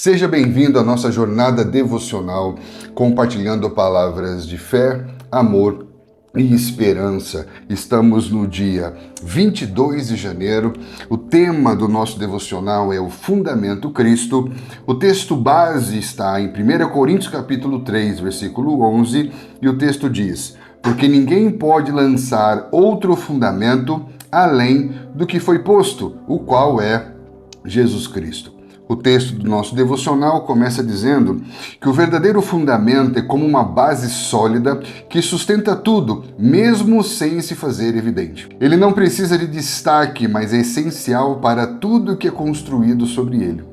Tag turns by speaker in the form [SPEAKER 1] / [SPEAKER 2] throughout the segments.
[SPEAKER 1] Seja bem-vindo à nossa jornada devocional, compartilhando palavras de fé, amor e esperança. Estamos no dia 22 de janeiro. O tema do nosso devocional é o Fundamento Cristo. O texto base está em 1 Coríntios capítulo 3, versículo 11, e o texto diz: porque ninguém pode lançar outro fundamento além do que foi posto, o qual é Jesus Cristo. O texto do nosso devocional começa dizendo que o verdadeiro fundamento é como uma base sólida que sustenta tudo, mesmo sem se fazer evidente. Ele não precisa de destaque, mas é essencial para tudo que é construído sobre ele.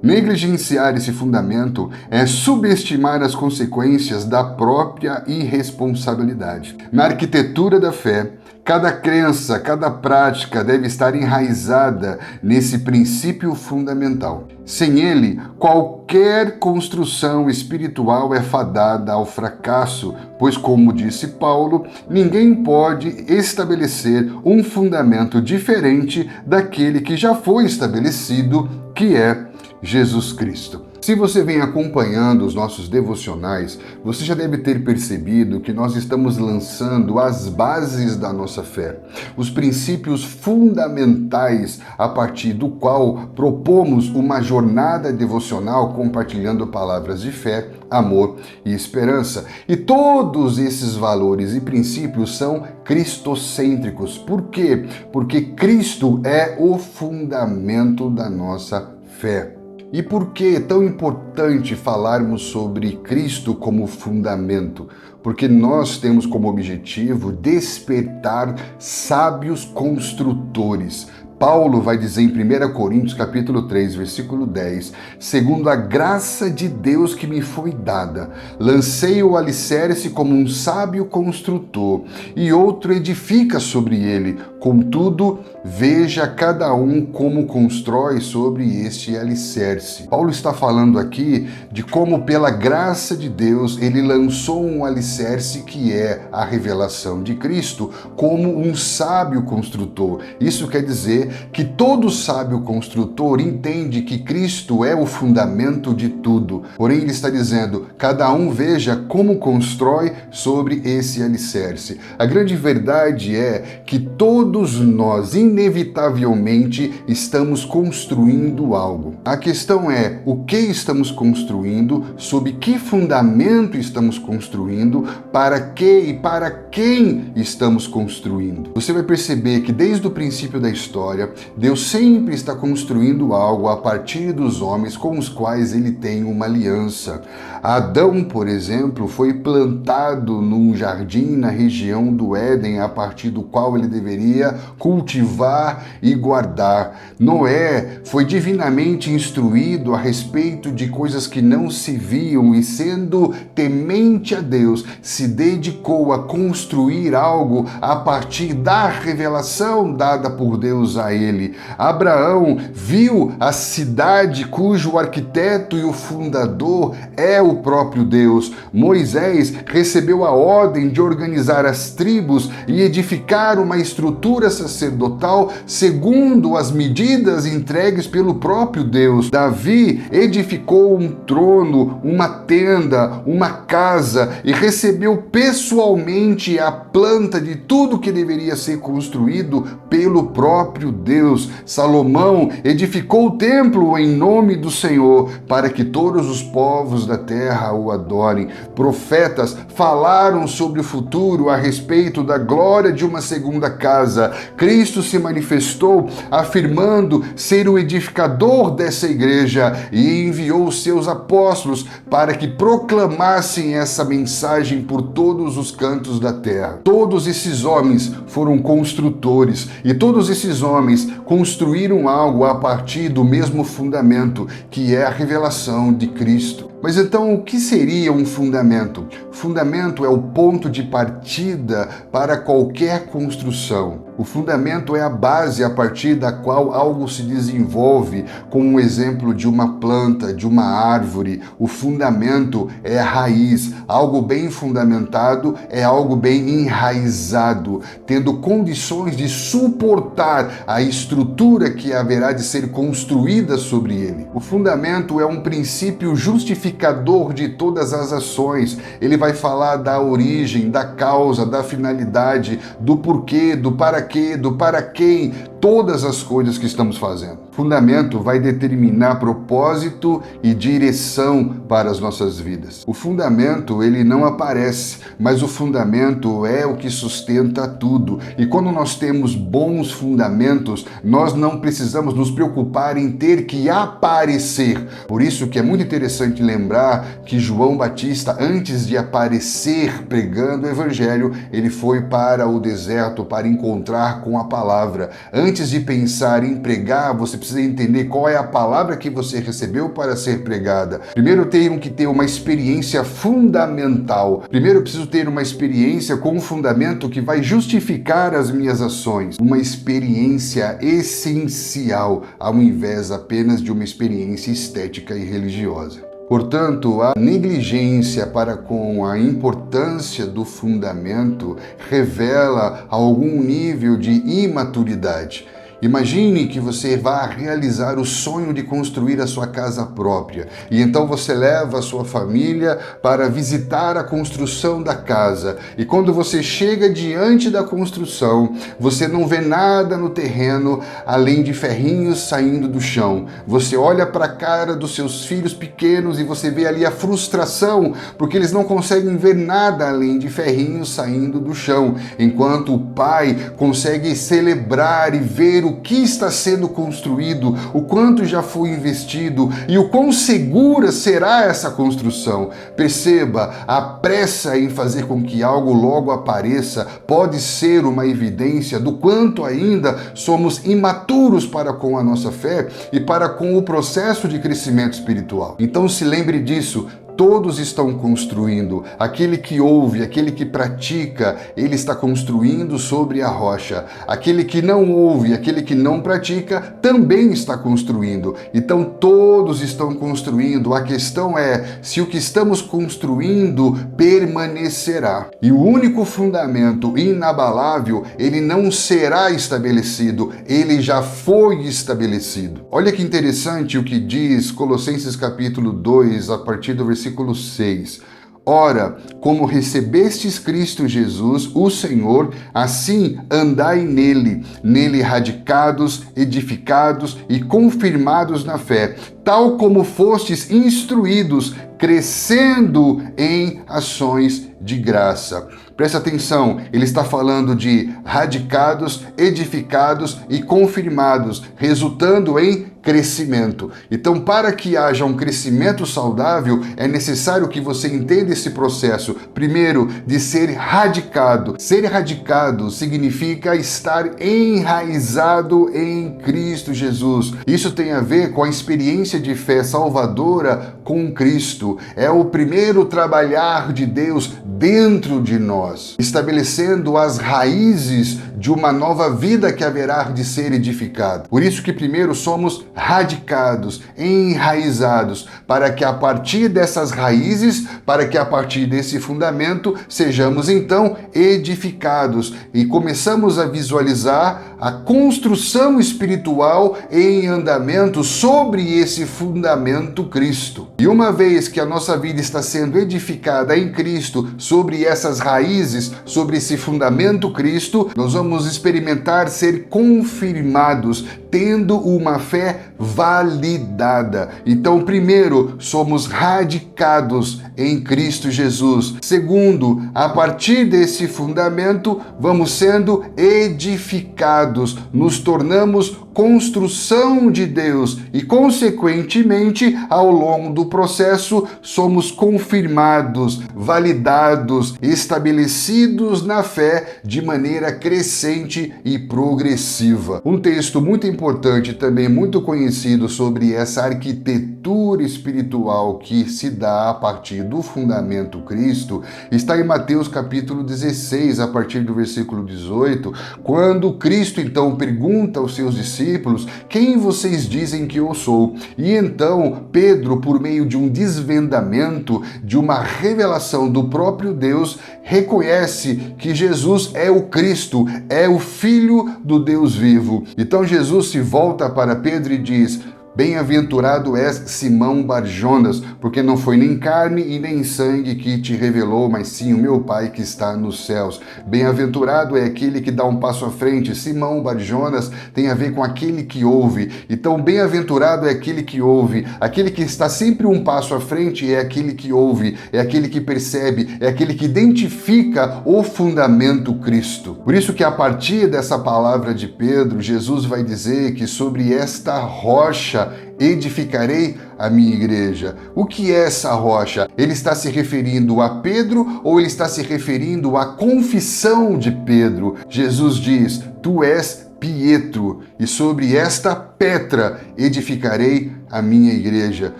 [SPEAKER 1] Negligenciar esse fundamento é subestimar as consequências da própria irresponsabilidade. Na arquitetura da fé, cada crença, cada prática deve estar enraizada nesse princípio fundamental. Sem ele, qualquer construção espiritual é fadada ao fracasso, pois, como disse Paulo, ninguém pode estabelecer um fundamento diferente daquele que já foi estabelecido, que é Jesus Cristo. Se você vem acompanhando os nossos devocionais, você já deve ter percebido que nós estamos lançando as bases da nossa fé, os princípios fundamentais a partir do qual propomos uma jornada devocional compartilhando palavras de fé, amor e esperança. E todos esses valores e princípios são cristocêntricos. Por quê? Porque Cristo é o fundamento da nossa fé. E por que é tão importante falarmos sobre Cristo como fundamento? Porque nós temos como objetivo despertar sábios construtores. Paulo vai dizer em 1 Coríntios capítulo 3, versículo 10, segundo a graça de Deus que me foi dada, lancei o alicerce como um sábio construtor, e outro edifica sobre ele. Contudo, veja cada um como constrói sobre este alicerce. Paulo está falando aqui de como, pela graça de Deus, ele lançou um alicerce que é a revelação de Cristo, como um sábio construtor. Isso quer dizer que todo sábio construtor entende que Cristo é o fundamento de tudo. Porém, ele está dizendo, cada um veja como constrói sobre esse alicerce. A grande verdade é que todos nós, inevitavelmente, estamos construindo algo. A questão é o que estamos construindo, sob que fundamento estamos construindo, para que e para quem estamos construindo. Você vai perceber que desde o princípio da história, Deus sempre está construindo algo a partir dos homens com os quais ele tem uma aliança. Adão, por exemplo, foi plantado num jardim na região do Éden, a partir do qual ele deveria cultivar e guardar. Noé foi divinamente instruído a respeito de coisas que não se viam e, sendo temente a Deus, se dedicou a construir algo a partir da revelação dada por Deus a ele. Abraão viu a cidade cujo arquiteto e o fundador é o próprio Deus. Moisés recebeu a ordem de organizar as tribos e edificar uma estrutura sacerdotal segundo as medidas entregues pelo próprio Deus. Davi edificou um trono, uma tenda, uma casa e recebeu pessoalmente a planta de tudo que deveria ser construído pelo próprio Deus. Salomão edificou o templo em nome do Senhor, para que todos os povos da terra o adorem. Profetas falaram sobre o futuro a respeito da glória de uma segunda casa. Cristo se manifestou afirmando ser o edificador dessa igreja e enviou os seus apóstolos para que proclamassem essa mensagem por todos os cantos da terra. Todos esses homens foram construtores e todos esses homens construíram algo a partir do mesmo fundamento, que é a revelação de Cristo. Mas então, o que seria um fundamento? Fundamento é o ponto de partida para qualquer construção. O fundamento é a base a partir da qual algo se desenvolve, como um exemplo de uma planta, de uma árvore. O fundamento é a raiz. Algo bem fundamentado é algo bem enraizado, tendo condições de suportar a estrutura que haverá de ser construída sobre ele. O fundamento é um princípio justificador de todas as ações. Ele vai falar da origem, da causa, da finalidade, do porquê, do para quê, do para quem, todas as coisas que estamos fazendo. Fundamento vai determinar propósito e direção para as nossas vidas. O fundamento, ele não aparece, mas o fundamento é o que sustenta tudo. E quando nós temos bons fundamentos, nós não precisamos nos preocupar em ter que aparecer. Por isso que é muito interessante lembrar que João Batista, antes de aparecer pregando o evangelho, ele foi para o deserto para encontrar com a palavra. Antes de pensar em pregar, você precisa entender qual é a palavra que você recebeu para ser pregada. Primeiro eu tenho que ter uma experiência fundamental. Primeiro eu preciso ter uma experiência com um fundamento que vai justificar as minhas ações. Uma experiência essencial, ao invés apenas de uma experiência estética e religiosa. Portanto, a negligência para com a importância do fundamento revela algum nível de imaturidade. Imagine que você vá realizar o sonho de construir a sua casa própria e então você leva a sua família para visitar a construção da casa e quando você chega diante da construção, você não vê nada no terreno além de ferrinhos saindo do chão. Você olha para a cara dos seus filhos pequenos e você vê ali a frustração porque eles não conseguem ver nada além de ferrinhos saindo do chão, enquanto o pai consegue celebrar e ver o que está sendo construído, o quanto já foi investido e o quão segura será essa construção. Perceba, a pressa em fazer com que algo logo apareça pode ser uma evidência do quanto ainda somos imaturos para com a nossa fé e para com o processo de crescimento espiritual. Então se lembre disso. Todos estão construindo. Aquele que ouve, aquele que pratica, ele está construindo sobre a rocha. Aquele que não ouve, aquele que não pratica, também está construindo. Então todos estão construindo. A questão é se o que estamos construindo permanecerá. E o único fundamento inabalável, ele não será estabelecido, ele já foi estabelecido. Olha que interessante o que diz Colossenses capítulo 2, a partir do versículo 6. Ora, como recebestes Cristo Jesus, o Senhor, assim andai nele radicados, edificados e confirmados na fé, tal como fostes instruídos, crescendo em ações de graça. Presta atenção, ele está falando de radicados, edificados e confirmados, resultando em crescimento. Então, para que haja um crescimento saudável, é necessário que você entenda esse processo, primeiro, de ser radicado. Ser radicado significa estar enraizado em Cristo Jesus. Isso tem a ver com a experiência de fé salvadora com Cristo. É o primeiro trabalhar de Deus dentro de nós, estabelecendo as raízes de uma nova vida que haverá de ser edificada. Por isso que primeiro somos radicados, enraizados, para que a partir dessas raízes, para que a partir desse fundamento, sejamos então edificados e começamos a visualizar a construção espiritual em andamento sobre esse fundamento Cristo. E uma vez que a nossa vida está sendo edificada em Cristo, sobre essas raízes, sobre esse fundamento Cristo, nós vamos experimentar ser confirmados, tendo uma fé validada. Então, primeiro, somos radicados em Cristo Jesus. Segundo, a partir desse fundamento, vamos sendo edificados. confirmados, nos tornamos construção de Deus e, consequentemente, ao longo do processo, somos confirmados, validados, estabelecidos na fé de maneira crescente e progressiva. Um texto muito importante, também muito conhecido sobre essa arquitetura espiritual que se dá a partir do fundamento Cristo, está em Mateus capítulo 16, a partir do versículo 18, quando Cristo então pergunta aos seus discípulos: quem vocês dizem que eu sou? E então Pedro, por meio de um desvendamento, de uma revelação do próprio Deus, reconhece que Jesus é o Cristo, é o Filho do Deus vivo. Então Jesus se volta para Pedro e diz: bem-aventurado és Simão Barjonas, porque não foi nem carne e nem sangue que te revelou, mas sim o meu Pai que está nos céus. Bem-aventurado é aquele que dá um passo à frente. Simão Barjonas tem a ver com aquele que ouve. Então, bem-aventurado é aquele que ouve. Aquele que está sempre um passo à frente é aquele que ouve, é aquele que percebe, é aquele que identifica o fundamento Cristo. Por isso que a partir dessa palavra de Pedro, Jesus vai dizer que sobre esta rocha edificarei a minha igreja. O que é essa rocha? Ele está se referindo a Pedro ou ele está se referindo à confissão de Pedro? Jesus diz: tu és Pietro, e sobre esta pedra edificarei a minha igreja.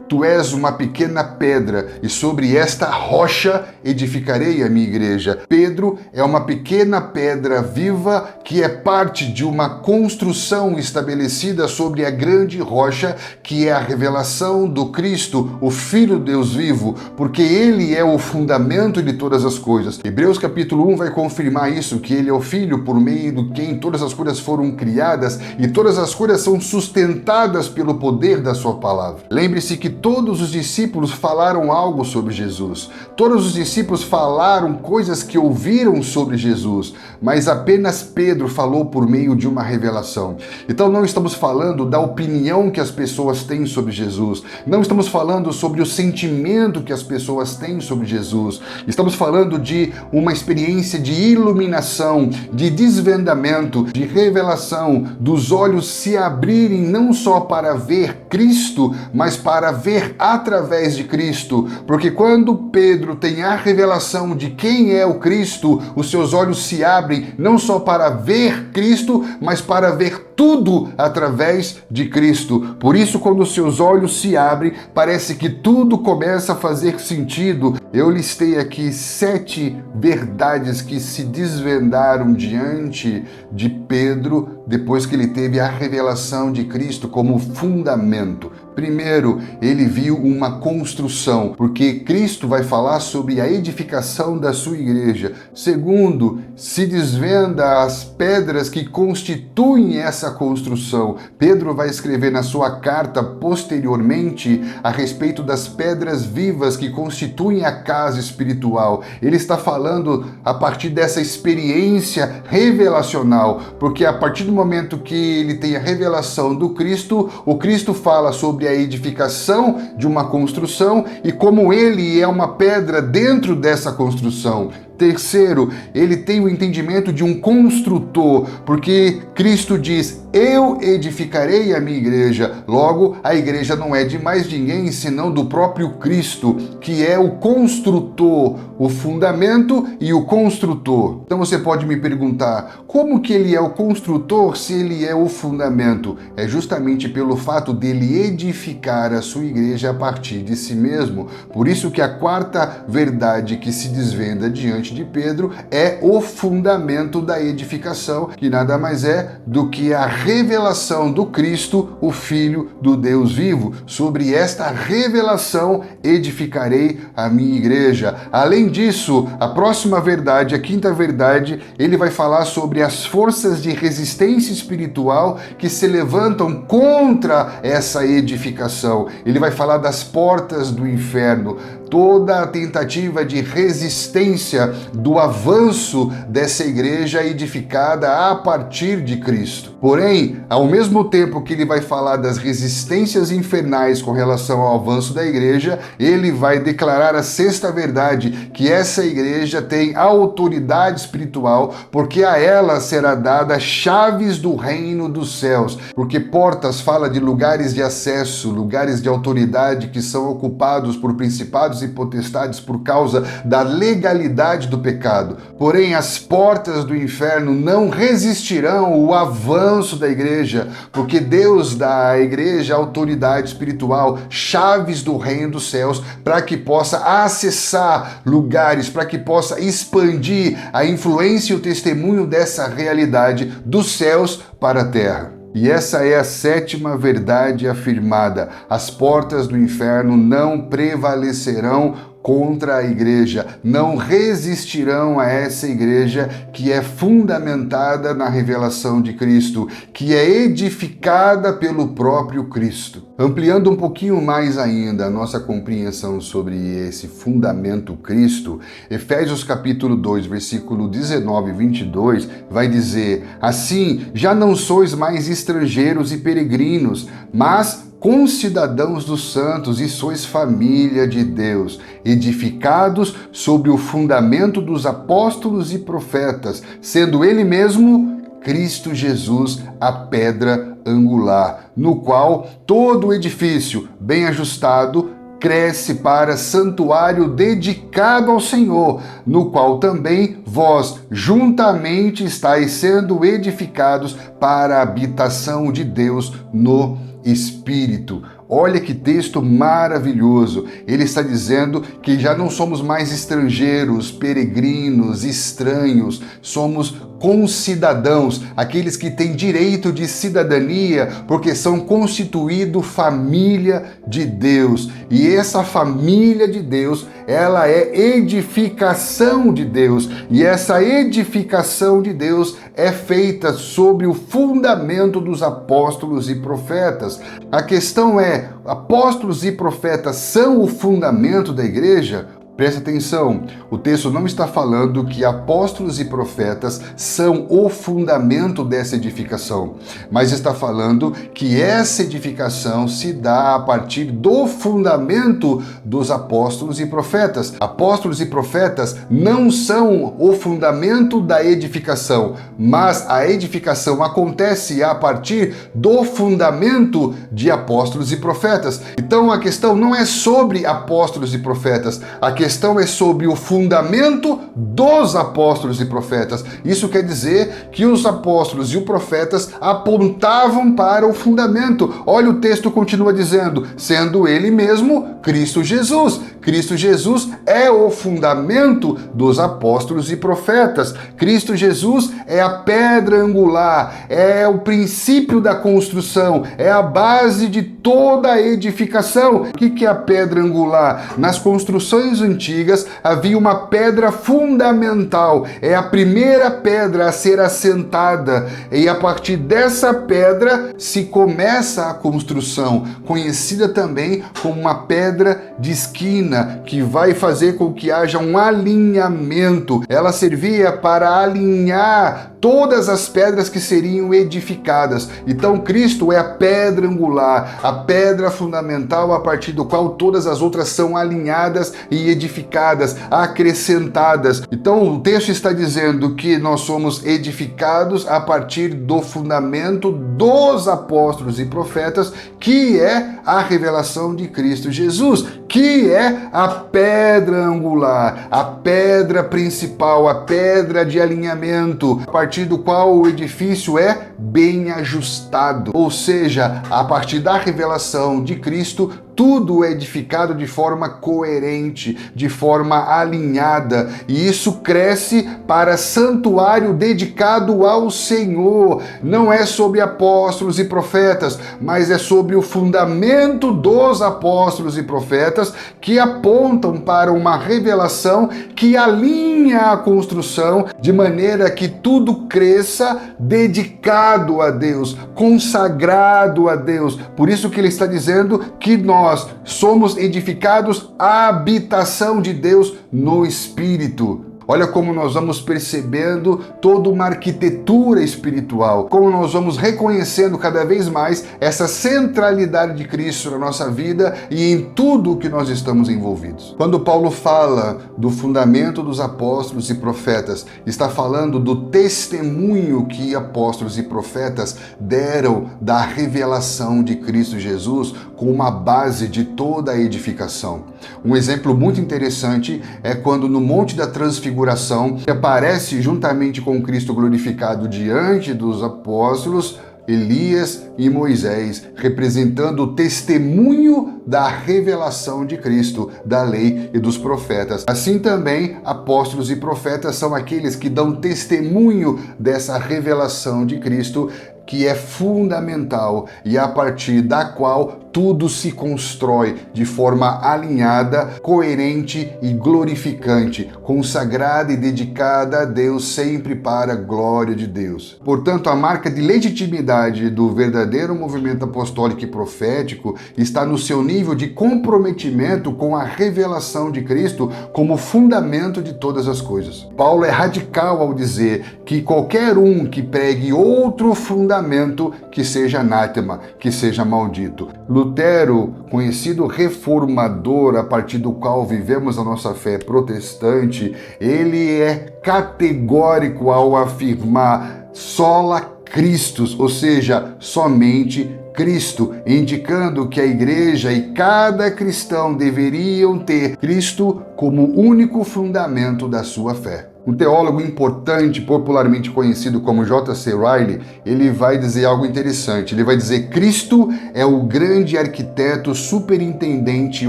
[SPEAKER 1] Tu és uma pequena pedra, e sobre esta rocha edificarei a minha igreja. Pedro é uma pequena pedra viva que é parte de uma construção estabelecida sobre a grande rocha, que é a revelação do Cristo, o Filho de Deus vivo, porque ele é o fundamento de todas as coisas. Hebreus capítulo 1 vai confirmar isso, que ele é o Filho por meio do quem todas as coisas foram criadas e todas as coisas são sustentadas pelo poder da sua palavra. Lembre-se que todos os discípulos falaram algo sobre Jesus. Todos os discípulos falaram coisas que ouviram sobre Jesus, mas apenas Pedro falou por meio de uma revelação. Então não estamos falando da opinião que as pessoas têm sobre Jesus. Não estamos falando sobre o sentimento que as pessoas têm sobre Jesus. Estamos falando de uma experiência de iluminação, de desvendamento, de revelação, dos olhos se abrirem não só para ver Cristo, mas para ver através de Cristo, porque quando Pedro tem a revelação de quem é o Cristo, os seus olhos se abrem não só para ver Cristo, mas para ver tudo através de Cristo. Por isso, quando os seus olhos se abrem, parece que tudo começa a fazer sentido. Eu listei aqui 7 verdades que se desvendaram diante de Pedro depois que ele teve a revelação de Cristo como fundamento. Primeiro, ele viu uma construção, porque Cristo vai falar sobre a edificação da sua igreja. Segundo, se desvenda as pedras que constituem essa construção. Pedro vai escrever na sua carta posteriormente a respeito das pedras vivas que constituem a casa espiritual. Ele está falando a partir dessa experiência revelacional, porque a partir do momento que ele tem a revelação do Cristo, o Cristo fala sobre a edificação de uma construção e como ele é uma pedra dentro dessa construção. Terceiro, ele tem o entendimento de um construtor, porque Cristo diz: eu edificarei a minha igreja. Logo, a igreja não é de mais ninguém senão do próprio Cristo, que é o construtor, o fundamento e o construtor. Então você pode me perguntar, como que ele é o construtor se ele é o fundamento? É justamente pelo fato dele edificar a sua igreja a partir de si mesmo. Por isso que a quarta verdade que se desvenda diante de Pedro é o fundamento da edificação, que nada mais é do que a revelação do Cristo, o Filho do Deus vivo. Sobre esta revelação edificarei a minha igreja. Além disso, a próxima verdade, a quinta verdade, ele vai falar sobre as forças de resistência espiritual que se levantam contra essa edificação. Ele vai falar das portas do inferno, toda a tentativa de resistência do avanço dessa igreja edificada a partir de Cristo. Porém, Porém, ao mesmo tempo que ele vai falar das resistências infernais com relação ao avanço da igreja, ele vai declarar a sexta verdade, que essa igreja tem autoridade espiritual, porque a ela será dada chaves do reino dos céus. Porque portas fala de lugares de acesso, lugares de autoridade que são ocupados por principados e potestades por causa da legalidade do pecado. Porém, as portas do inferno não resistirão ao avanço da igreja, porque Deus dá à igreja autoridade espiritual, chaves do reino dos céus, para que possa acessar lugares, para que possa expandir a influência e o testemunho dessa realidade dos céus para a terra. E essa é a sétima verdade afirmada: as portas do inferno não prevalecerão contra a igreja, não resistirão a essa igreja que é fundamentada na revelação de Cristo, que é edificada pelo próprio Cristo. Ampliando um pouquinho mais ainda a nossa compreensão sobre esse fundamento Cristo, Efésios capítulo 2, versículo 19 e 22, vai dizer: assim, já não sois mais estrangeiros e peregrinos, mas concidadãos dos santos e sois família de Deus, edificados sobre o fundamento dos apóstolos e profetas, sendo ele mesmo Cristo Jesus a pedra angular, no qual todo o edifício bem ajustado cresce para santuário dedicado ao Senhor, no qual também vós juntamente estáis sendo edificados para a habitação de Deus no Espírito. Olha que texto maravilhoso. Ele está dizendo que já não somos mais estrangeiros, peregrinos, estranhos, somos concidadãos, aqueles que têm direito de cidadania, porque são constituídos família de Deus. E essa família de Deus, ela é edificação de Deus. E essa edificação de Deus é feita sobre o fundamento dos apóstolos e profetas. A questão é, apóstolos e profetas são o fundamento da igreja? Presta atenção, o texto não está falando que apóstolos e profetas são o fundamento dessa edificação, mas está falando que essa edificação se dá a partir do fundamento dos apóstolos e profetas. Apóstolos e profetas não são o fundamento da edificação, mas a edificação acontece a partir do fundamento de apóstolos e profetas. Então a questão não é sobre apóstolos e profetas, a questão é sobre o fundamento dos apóstolos e profetas. Isso quer dizer que os apóstolos e os profetas apontavam para o fundamento. Olha, o texto continua dizendo, sendo ele mesmo Cristo Jesus. Cristo Jesus é o fundamento dos apóstolos e profetas. Cristo Jesus é a pedra angular, é o princípio da construção, é a base de toda a edificação. O que é a pedra angular? Nas construções antigas havia uma pedra fundamental, é a primeira pedra a ser assentada, e a partir dessa pedra se começa a construção, conhecida também como uma pedra de esquina, que vai fazer com que haja um alinhamento. Ela servia para alinhar todas as pedras que seriam edificadas. Então Cristo é a pedra angular, a pedra fundamental a partir do qual todas as outras são alinhadas e edificadas, acrescentadas. Então o texto está dizendo que nós somos edificados a partir do fundamento dos apóstolos e profetas, que é a revelação de Cristo Jesus, que é a pedra angular, a pedra principal, a pedra de alinhamento, a partir do qual o edifício é bem ajustado. Ou seja, a partir da revelação de Cristo, tudo é edificado de forma coerente, de forma alinhada, e isso cresce para santuário dedicado ao Senhor. Não é sobre apóstolos e profetas, mas é sobre o fundamento dos apóstolos e profetas, que apontam para uma revelação que alinha a construção de maneira que tudo cresça dedicado a Deus, consagrado a Deus. Por isso que ele está dizendo que nós somos edificados à habitação de Deus no Espírito. Olha como nós vamos percebendo toda uma arquitetura espiritual, como nós vamos reconhecendo cada vez mais essa centralidade de Cristo na nossa vida e em tudo o que nós estamos envolvidos. Quando Paulo fala do fundamento dos apóstolos e profetas, está falando do testemunho que apóstolos e profetas deram da revelação de Cristo Jesus como uma base de toda a edificação. Um exemplo muito interessante é quando no Monte da Transfiguração aparece juntamente com Cristo glorificado diante dos apóstolos Elias e Moisés, representando o testemunho da revelação de Cristo, da lei e dos profetas. Assim também, apóstolos e profetas são aqueles que dão testemunho dessa revelação de Cristo, que é fundamental e a partir da qual tudo se constrói de forma alinhada, coerente e glorificante, consagrada e dedicada a Deus sempre para a glória de Deus. Portanto, a marca de legitimidade do verdadeiro movimento apostólico e profético está no seu nível de comprometimento com a revelação de Cristo como fundamento de todas as coisas. Paulo é radical ao dizer que qualquer um que pregue outro fundamento que seja anátema, que seja maldito. Lutero, conhecido reformador a partir do qual vivemos a nossa fé protestante, ele é categórico ao afirmar sola Christus, ou seja, somente Cristo, indicando que a igreja e cada cristão deveriam ter Cristo como único fundamento da sua fé. Um teólogo importante, popularmente conhecido como J.C. Ryle, ele vai dizer algo interessante. Ele vai dizer: Cristo é o grande arquiteto superintendente,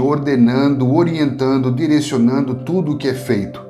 [SPEAKER 1] ordenando, orientando, direcionando tudo o que é feito.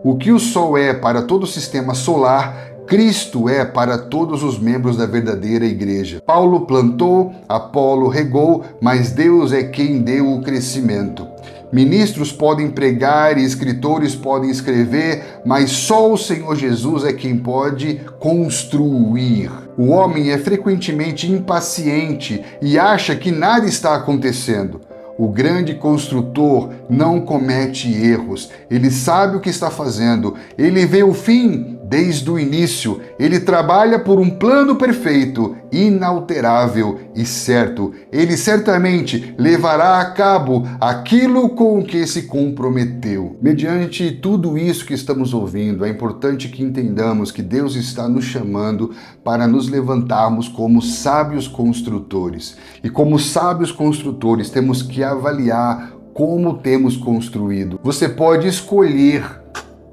[SPEAKER 1] O que o Sol é para todo o sistema solar, Cristo é para todos os membros da verdadeira igreja. Paulo plantou, Apolo regou, mas Deus é quem deu o crescimento. Ministros podem pregar e escritores podem escrever, mas só o Senhor Jesus é quem pode construir. O homem é frequentemente impaciente e acha que nada está acontecendo. O grande construtor não comete erros, ele sabe o que está fazendo, ele vê o fim desde o início, ele trabalha por um plano perfeito, inalterável e certo. Ele certamente levará a cabo aquilo com o que se comprometeu. Mediante tudo isso que estamos ouvindo, é importante que entendamos que Deus está nos chamando para nos levantarmos como sábios construtores. E como sábios construtores, temos que avaliar como temos construído. Você pode escolher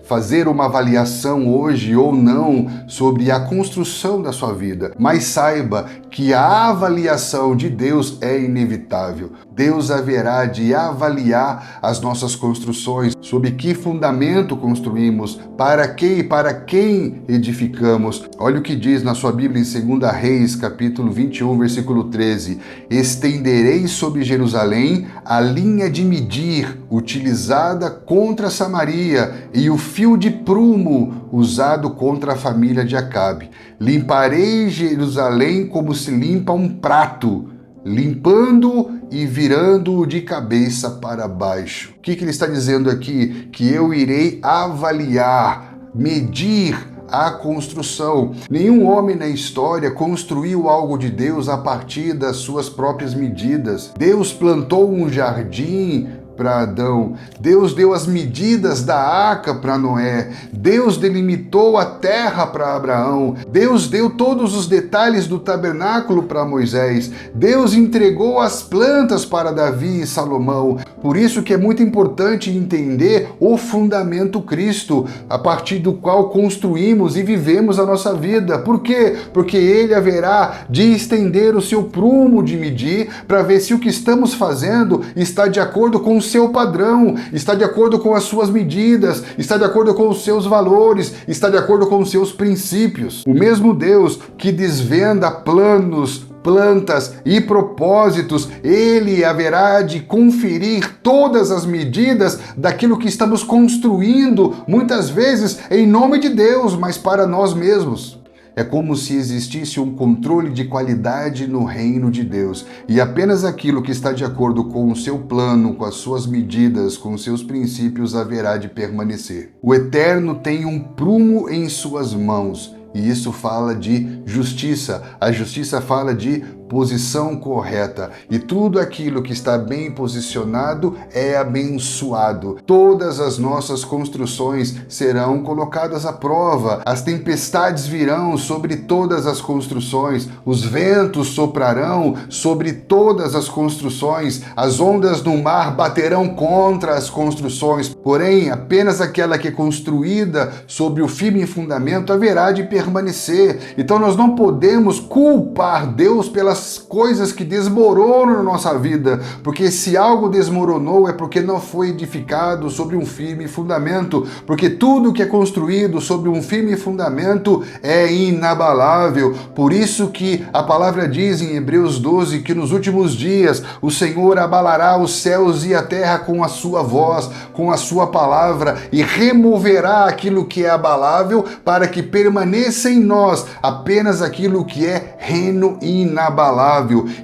[SPEAKER 1] fazer uma avaliação hoje ou não sobre a construção da sua vida, mas saiba que a avaliação de Deus é inevitável. Deus haverá de avaliar as nossas construções, sob que fundamento construímos, para que e para quem edificamos. Olha o que diz na sua Bíblia em 2 Reis, capítulo 21, versículo 13. Estenderei sobre Jerusalém a linha de medir utilizada contra Samaria e o fio de prumo usado contra a família de Acabe. Limparei Jerusalém como se limpa um prato, limpando e virando-o de cabeça para baixo. O que ele está dizendo aqui? Que eu irei avaliar, medir a construção. Nenhum homem na história construiu algo de Deus a partir das suas próprias medidas. Deus plantou um jardim para Adão, Deus deu as medidas da arca para Noé, Deus delimitou a terra para Abraão, Deus deu todos os detalhes do tabernáculo para Moisés, Deus entregou as plantas para Davi e Salomão. Por isso que é muito importante entender o fundamento Cristo, a partir do qual construímos e vivemos a nossa vida. Por quê? Porque ele haverá de estender o seu prumo de medir para ver se o que estamos fazendo está de acordo com o seu padrão, está de acordo com as suas medidas, está de acordo com os seus valores, está de acordo com os seus princípios. O mesmo Deus que desvenda planos, plantas e propósitos, ele haverá de conferir todas as medidas daquilo que estamos construindo, muitas vezes em nome de Deus, mas para nós mesmos. É como se existisse um controle de qualidade no reino de Deus e apenas aquilo que está de acordo com o seu plano, com as suas medidas, com os seus princípios haverá de permanecer. O Eterno tem um prumo em suas mãos e isso fala de justiça. A justiça fala de posição correta e tudo aquilo que está bem posicionado é abençoado. Todas as nossas construções serão colocadas à prova. As tempestades virão sobre todas as construções, os ventos soprarão sobre todas as construções, as ondas do mar baterão contra as construções, porém apenas aquela que é construída sobre o firme fundamento haverá de permanecer. Então nós não podemos culpar Deus pelas coisas que desmoronam na nossa vida, porque se algo desmoronou é porque não foi edificado sobre um firme fundamento, porque tudo que é construído sobre um firme fundamento é inabalável. Por isso que a palavra diz em Hebreus 12 que nos últimos dias o Senhor abalará os céus e a terra com a sua voz, com a sua palavra, e removerá aquilo que é abalável para que permaneça em nós apenas aquilo que é reno inabalável.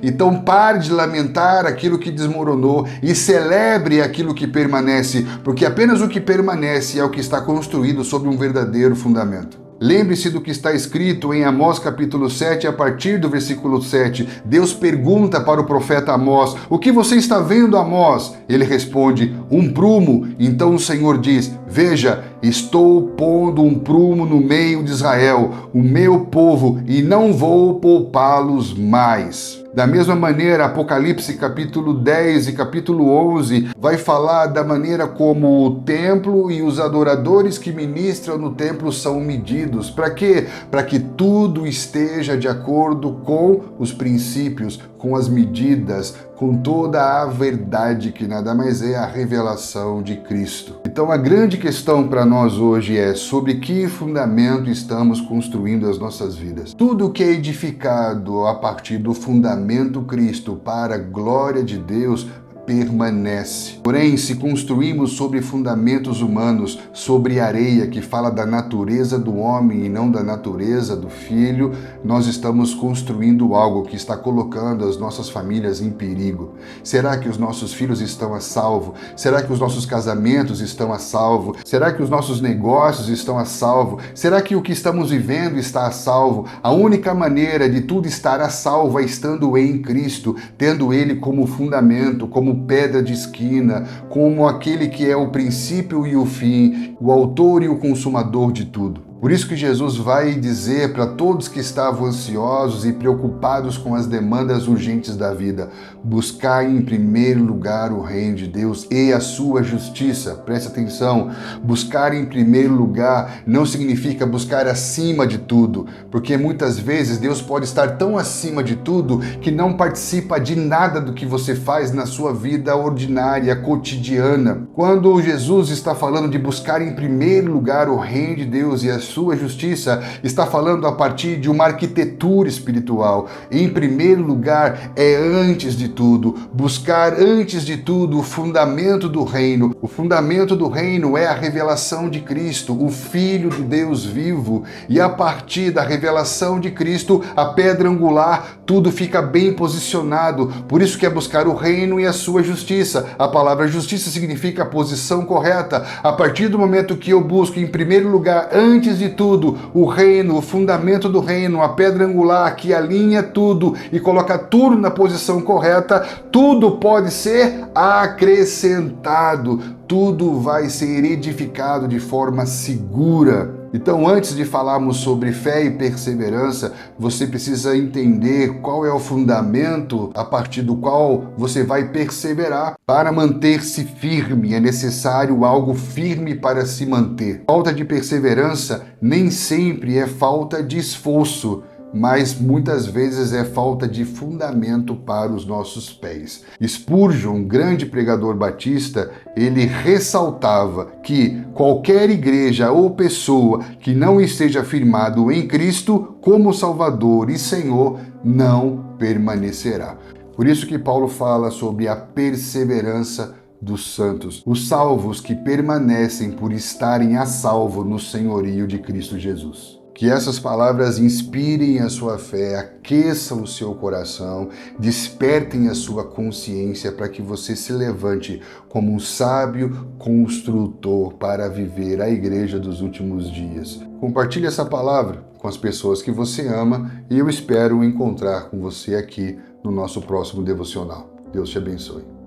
[SPEAKER 1] Então pare de lamentar aquilo que desmoronou e celebre aquilo que permanece, porque apenas o que permanece é o que está construído sobre um verdadeiro fundamento. Lembre-se do que está escrito em Amós capítulo 7, a partir do versículo 7. Deus pergunta para o profeta Amós: o que você está vendo, Amós? Ele responde: um prumo. Então o Senhor diz: veja, estou pondo um prumo no meio de Israel, o meu povo, e não vou poupá-los mais. Da mesma maneira, Apocalipse capítulo 10 e capítulo 11 vai falar da maneira como o templo e os adoradores que ministram no templo são medidos. Para quê? Para que tudo esteja de acordo com os princípios, com as medidas, com toda a verdade, que nada mais é a revelação de Cristo. Então a grande questão para nós hoje é sobre que fundamento estamos construindo as nossas vidas. Tudo que é edificado a partir do fundamento Cristo para a glória de Deus permanece. Porém, se construímos sobre fundamentos humanos, sobre areia que fala da natureza do homem e não da natureza do filho, nós estamos construindo algo que está colocando as nossas famílias em perigo. Será que os nossos filhos estão a salvo? Será que os nossos casamentos estão a salvo? Será que os nossos negócios estão a salvo? Será que o que estamos vivendo está a salvo? A única maneira de tudo estar a salvo é estando em Cristo, tendo Ele como fundamento, como pedra de esquina, como aquele que é o princípio e o fim, o autor e o consumador de tudo. Por isso que Jesus vai dizer para todos que estavam ansiosos e preocupados com as demandas urgentes da vida: buscar em primeiro lugar o reino de Deus e a sua justiça. Preste atenção, buscar em primeiro lugar não significa buscar acima de tudo, porque muitas vezes Deus pode estar tão acima de tudo que não participa de nada do que você faz na sua vida ordinária, cotidiana. Quando Jesus está falando de buscar em primeiro lugar o reino de Deus e a sua justiça, está falando a partir de uma arquitetura espiritual. Em primeiro lugar, é antes de tudo, buscar antes de tudo o fundamento do reino. O fundamento do reino é a revelação de Cristo, o Filho de Deus vivo, e a partir da revelação de Cristo, a pedra angular, tudo fica bem posicionado. Por isso que é buscar o reino e a sua justiça. A palavra justiça significa a posição correta. A partir do momento que eu busco em primeiro lugar, antes de tudo, o reino, o fundamento do reino, a pedra angular que alinha tudo e coloca tudo na posição correta, tudo pode ser acrescentado, tudo vai ser edificado de forma segura. Então, antes de falarmos sobre fé e perseverança, você precisa entender qual é o fundamento a partir do qual você vai perseverar. Para manter-se firme, é necessário algo firme para se manter. Falta de perseverança nem sempre é falta de esforço, mas muitas vezes é falta de fundamento para os nossos pés. Spurgeon, um grande pregador batista, ele ressaltava que qualquer igreja ou pessoa que não esteja firmado em Cristo como Salvador e Senhor não permanecerá. Por isso que Paulo fala sobre a perseverança dos santos, os salvos que permanecem por estarem a salvo no senhorio de Cristo Jesus. Que essas palavras inspirem a sua fé, aqueçam o seu coração, despertem a sua consciência para que você se levante como um sábio construtor para viver a igreja dos últimos dias. Compartilhe essa palavra com as pessoas que você ama e eu espero encontrar com você aqui no nosso próximo devocional. Deus te abençoe.